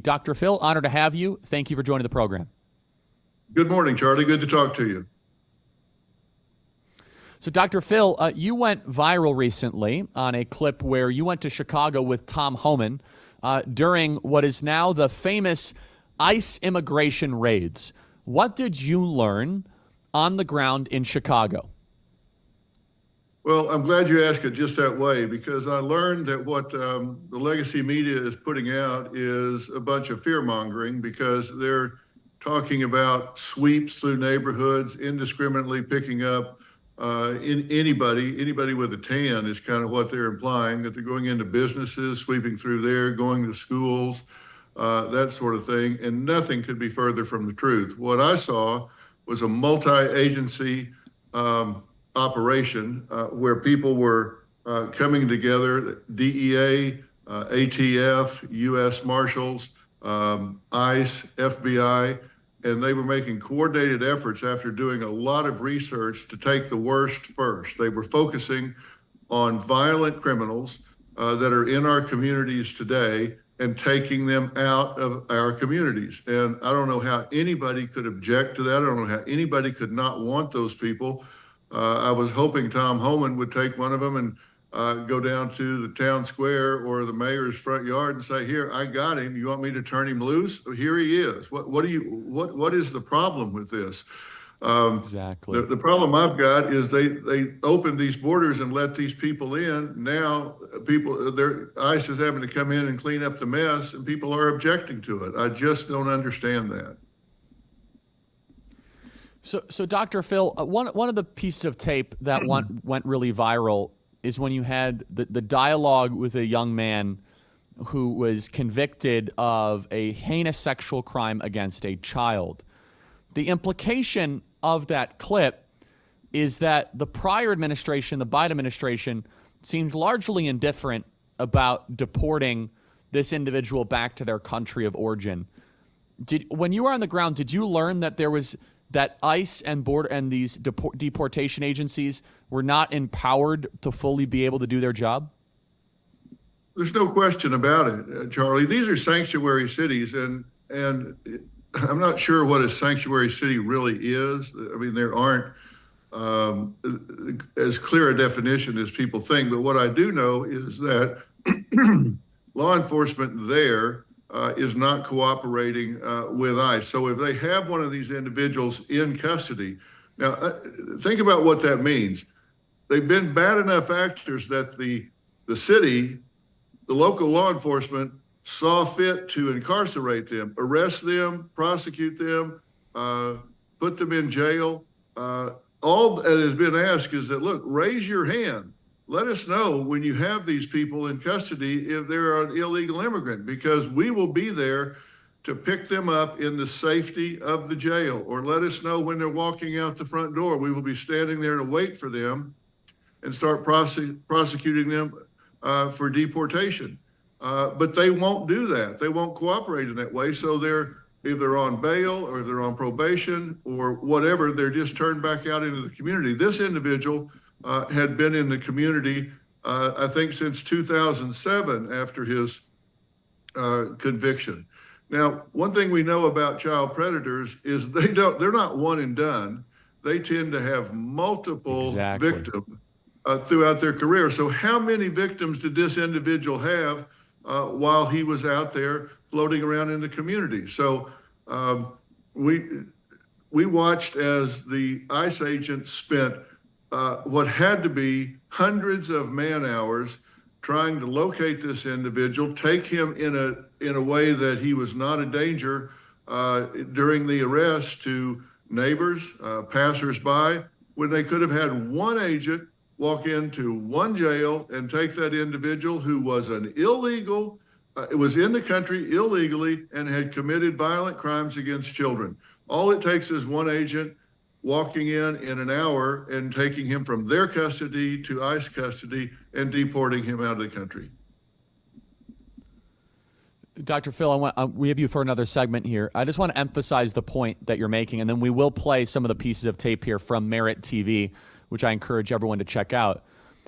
Dr. Phil, honor to have you. Thank you for joining the program. Good morning, Charlie. Good to talk to you. So, Dr. Phil, you went viral recently on a clip where you went to Chicago with Tom Homan during what is now the famous ICE immigration raids. What did you learn on the ground in Chicago? Well, I'm glad you asked it just that way, because I learned that what the legacy media is putting out is a bunch of fear-mongering, because they're talking about sweeps through neighborhoods, indiscriminately picking up anybody with a tan is kind of what they're implying, that they're going into businesses, sweeping through there, going to schools, that sort of thing. And nothing could be further from the truth. What I saw was a multi-agency operation where people were coming together, DEA, ATF, U.S. Marshals, ICE, FBI, and they were making coordinated efforts after doing a lot of research to take the worst first. They were focusing on violent criminals that are in our communities today and taking them out of our communities. And I don't know how anybody could object to that. I don't know how anybody could not want those people. I was hoping Tom Homan would take one of them and go down to the town square or the mayor's front yard and say, "Here, I got him. You want me to turn him loose? Here he is." What is the problem with this? Exactly. The problem I've got is they opened these borders and let these people in. Now ICE is having to come in and clean up the mess, and people are objecting to it. I just don't understand that. So Dr. Phil, one of the pieces of tape that went really viral is when you had the dialogue with a young man who was convicted of a heinous sexual crime against a child. The implication of that clip is that the prior administration, the Biden administration, seemed largely indifferent about deporting this individual back to their country of origin. When you were on the ground, did you learn that that ICE and these deportation agencies were not empowered to fully be able to do their job? There's no question about it, Charlie. These are sanctuary cities, and I'm not sure what a sanctuary city really is. I mean, there aren't as clear a definition as people think, but what I do know is that law enforcement there is not cooperating with ICE. So if they have one of these individuals in custody, now think about what that means. They've been bad enough actors that the city, the local law enforcement, saw fit to incarcerate them, arrest them, prosecute them, put them in jail. All that has been asked is that, look, raise your hand. Let us know when you have these people in custody if they're an illegal immigrant, because we will be there to pick them up in the safety of the jail. Or let us know when they're walking out the front door. We will be standing there to wait for them and start prosecuting them for deportation. But they won't do that. They won't cooperate in that way. So they're either on bail or they're on probation or whatever. They're just turned back out into the community. This individual had been in the community, I think, since 2007 after his conviction. Now, one thing we know about child predators is they're not one and done. They tend to have multiple victims throughout their career. So how many victims did this individual have while he was out there floating around in the community? So we watched as the ICE agents spent what had to be hundreds of man hours trying to locate this individual, take him in a way that he was not a danger during the arrest to neighbors, passersby, when they could have had one agent walk into one jail and take that individual who was an illegal, was in the country illegally and had committed violent crimes against children. All it takes is one agent walking in an hour and taking him from their custody to ICE custody and deporting him out of the country. Dr. Phil, we have you for another segment here. I just want to emphasize the point that you're making, and then we will play some of the pieces of tape here from Merit TV, which I encourage everyone to check out,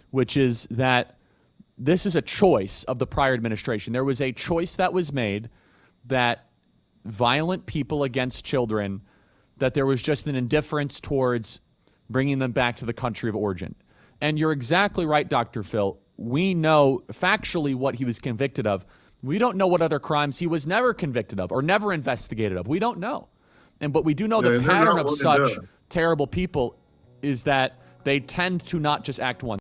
which is that this is a choice of the prior administration. There was a choice that was made that violent people against children, that there was just an indifference towards bringing them back to the country of origin. And you're exactly right, Dr. Phil. We know factually what he was convicted of. We don't know what other crimes he was never convicted of or never investigated of. We don't know. But we do know the pattern of such terrible people is that they tend to not just act once.